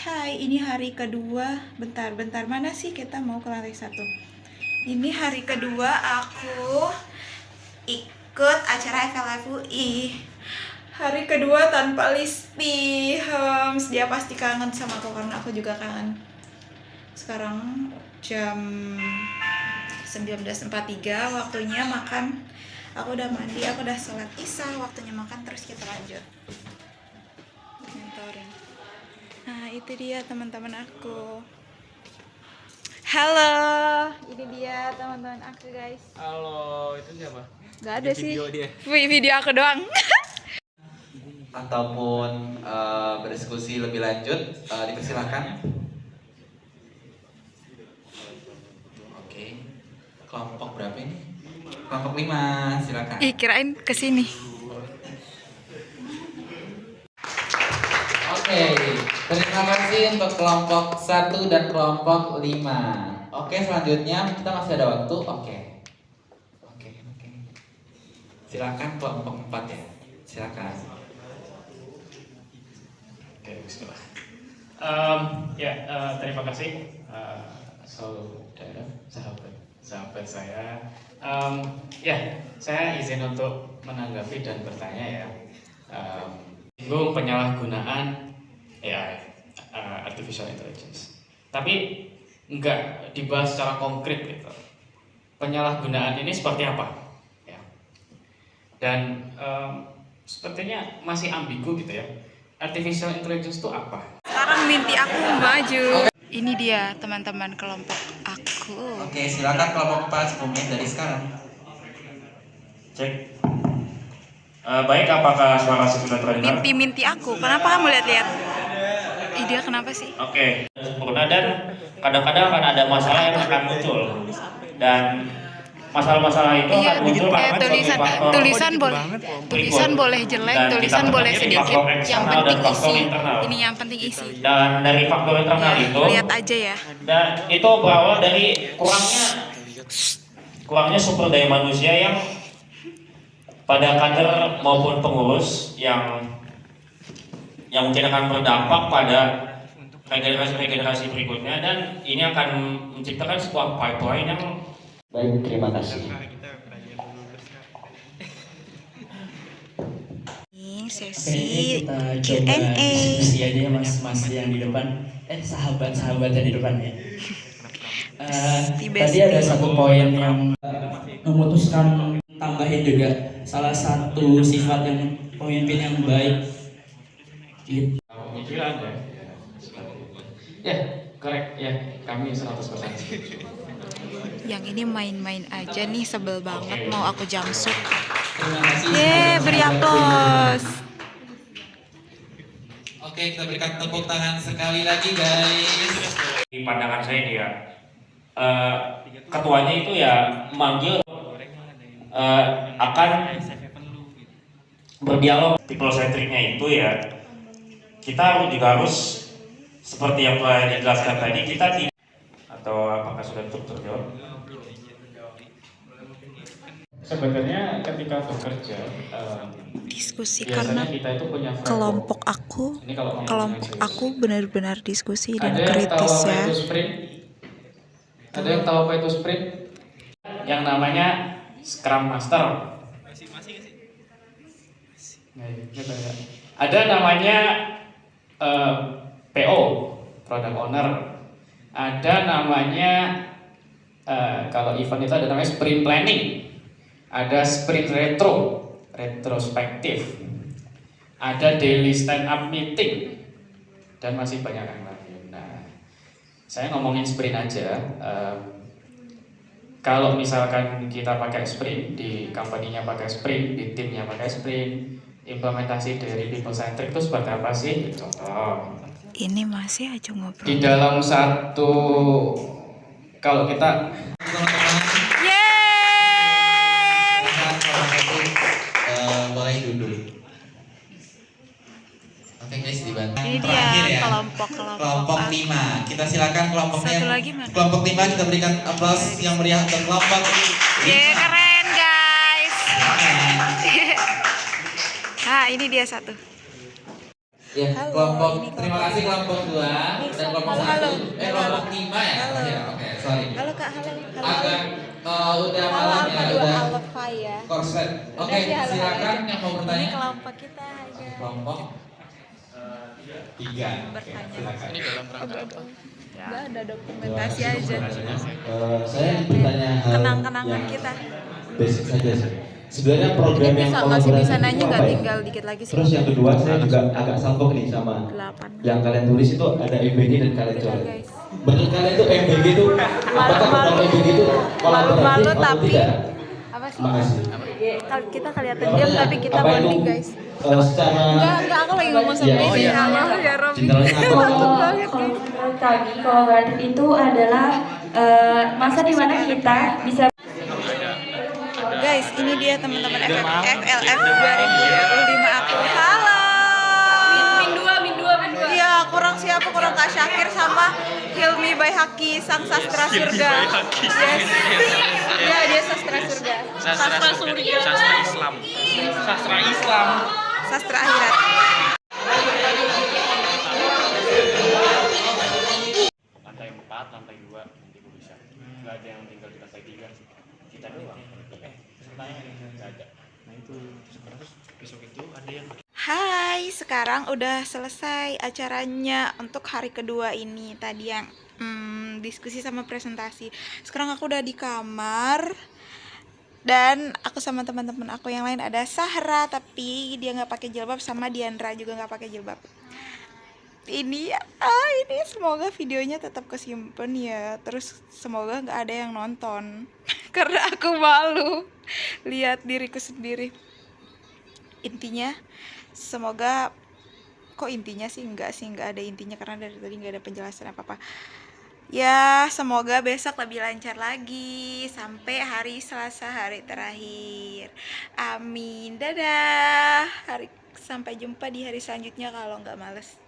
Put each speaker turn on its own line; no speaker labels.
Hai, ini hari kedua. Bentar, mana sih kita mau ke lantai 1? Ini hari kedua aku ikut acara FLF UI. Hari kedua tanpa Listi. Dia pasti kangen sama aku karena aku juga kangen. Sekarang jam 19.43, waktunya makan. Aku udah mandi, aku udah sholat isya, waktunya makan, terus kita lanjut. Mentoring. Nah, itu dia teman-teman aku. Halo, ini dia teman-teman aku, guys.
Halo, itu siapa?
Gak ada sih.
Video dia.
Video aku doang.
Ataupun berdiskusi lebih lanjut, dipersilakan. Oke. Kelompok berapa ini? Kelompok 5, silakan.
Kirain kesini.
Oke, terima kasih untuk kelompok 1 dan kelompok 5. Oke, selanjutnya kita masih ada waktu. Oke. Silakan kelompok 4 ya. Silakan.
Oke, bismillah. Terima kasih saudara, sahabat saya. Saya izin untuk menanggapi dan bertanya ya. Singgung penyalahgunaan AI, artificial intelligence. Tapi nggak dibahas secara konkret gitu. Penyalahgunaan ini seperti apa? Ya. Dan sepertinya masih ambigu gitu ya. Artificial intelligence itu apa?
Sekarang mimpi aku maju. Ini dia teman-teman kelompok aku.
Oke, silakan kelompok 4 10 menit dari sekarang.
Cek. Baik, apakah suara sudah terdengar?
Mimpi aku. Kenapa kamu lihat-lihat? Dia kenapa sih?
Oke, sempurna. Dan kadang-kadang akan ada masalah yang akan muncul. Dan masalah-masalah itu akan muncul karena
tulisan boleh jelek, tulisan boleh sedikit, yang penting isi. Ini yang penting isi.
Dan dari faktor internal itu,
lihat aja ya.
dan itu berawal dari kurangnya sumber daya manusia yang pada kader maupun pengurus yang mungkin akan berdampak pada regenerasi berikutnya, dan ini akan menciptakan sebuah pipeline yang baik. Terima kasih.
Sesi
kita coba diskusi aja ya mas yang di depan, sahabat yang di depan ya. Tadi ada satu poin yang memutuskan tambahin juga salah satu sifat yang pemimpin yang baik gitu.
Ya, correct ya, kami 100%.
Yang ini main-main aja nih, sebel banget, mau aku jamsut.
Terima kasih.
Beri aplaus.
Oke, kita berikan tepuk tangan sekali lagi, guys.
Di pandangan saya ini ya, ketuanya itu ya manggil akan berdialog. People centricnya itu ya, kita juga harus seperti yang telah dijelaskan tadi, kita tidak, atau apakah sudah terjawab? Sebenarnya ketika bekerja
Diskusi
biasanya
karena
kita itu punya framework.
kelompok aku benar-benar diskusi dan kritis ya.
Ada yang tahu apa itu sprint? Yang namanya Scrum Master. Ada namanya PO, Product Owner. Ada namanya kalau event itu ada namanya Sprint Planning. Ada Sprint Retrospektif. Ada Daily Stand Up Meeting. Dan masih banyak yang lain. Nah, saya ngomongin sprint aja. Kalau misalkan kita pakai sprint, di company-nya pakai sprint, di timnya pakai sprint, implementasi dari people centric itu seperti apa sih? Contoh.
Ini masih aja ngobrol.
Di dalam satu, kalau kita
Boleh duduk. Oke guys, dibantu.
Ini dia
Terakhir ya. Kelompok 5. Kita silakan kelompoknya.
Satu lagi mana?
Kelompok 5 kita berikan aplaus yang meriah untuk kelompok 5.
Keren guys. Ini dia satu.
Ya,
Halo,
kelompok
ini
terima kasih kelompok 2 dan kelompok
Halo,
1. Kelompok 5 ya.
Halo.
Ya, oke, sorry.
Halo Kak, halo.
Agak udah
Halo
malam
Alfa
ya,
2
udah
Alfa ya.
korslet. Oke,
Udah sih, halo,
silakan
halo aja.
yang mau
Ini
bertanya.
kelompok kita aja.
Kelompok 3.
Bertanya.
Silakan.
Enggak ada dokumentasi aja.
Saya bertanya hal
Kenang-kenangan
yang
kita.
basic saja sih. Sebenarnya program
Ini
yang
bisa masih bisa
kolaborasi
nanya
itu
nggak
apa ya?
tinggal dikit lagi sih.
Terus yang kedua saya juga agak salpok nih sama
8.
yang kalian tulis itu ada MBG dan kalian
Udah,
coret.
guys.
Menurut kalian itu MBG itu apakah program MBG itu kolaboratif
Malu-malu
atau
tapi
tidak?
apa sih?
Terima kasih.
Kita kelihatan diam tapi kita
Apa itu,
bonding guys.
secara
Enggak, aku lagi ngomong sama
Ya,
ini.
iya.
Halo ya Robi.
Generalnya apa?
Mantap banget
Kalau
guys.
menurut kami kolaboratif itu adalah masa di mana kita bisa
Guys, ini dia teman-teman FLF 2025 aku. Halo. Min 2. Iya, kurang siapa? Kurang Kak Syakir sama Hilmi Baihaqi sang sastra surga. Yes. Iya, dia sastra surga. Sastra surga.
Sastra Islam.
Sastra Islam.
Sastra akhirat.
Lantai 4, lantai 2 nanti gue bisa. Nggak ada yang tinggal di lantai 3 sih. Kita doang. Pesertanya nggak ada. Nah itu terus besok itu ada yang
Hai, sekarang udah selesai acaranya untuk hari kedua ini. Tadi yang diskusi sama presentasi. Sekarang aku udah di kamar dan aku sama teman-teman aku yang lain, ada Sahra tapi dia nggak pakai jilbab, sama Diandra juga nggak pakai jilbab. Ini semoga videonya tetap kesimpan ya. Terus semoga nggak ada yang nonton karena aku malu lihat diriku sendiri. Intinya semoga, kok intinya sih nggak ada intinya karena dari tadi nggak ada penjelasan apa-apa. Ya semoga besok lebih lancar lagi sampai hari Selasa, hari terakhir. Amin. Dadah. Sampai jumpa di hari selanjutnya kalau nggak males.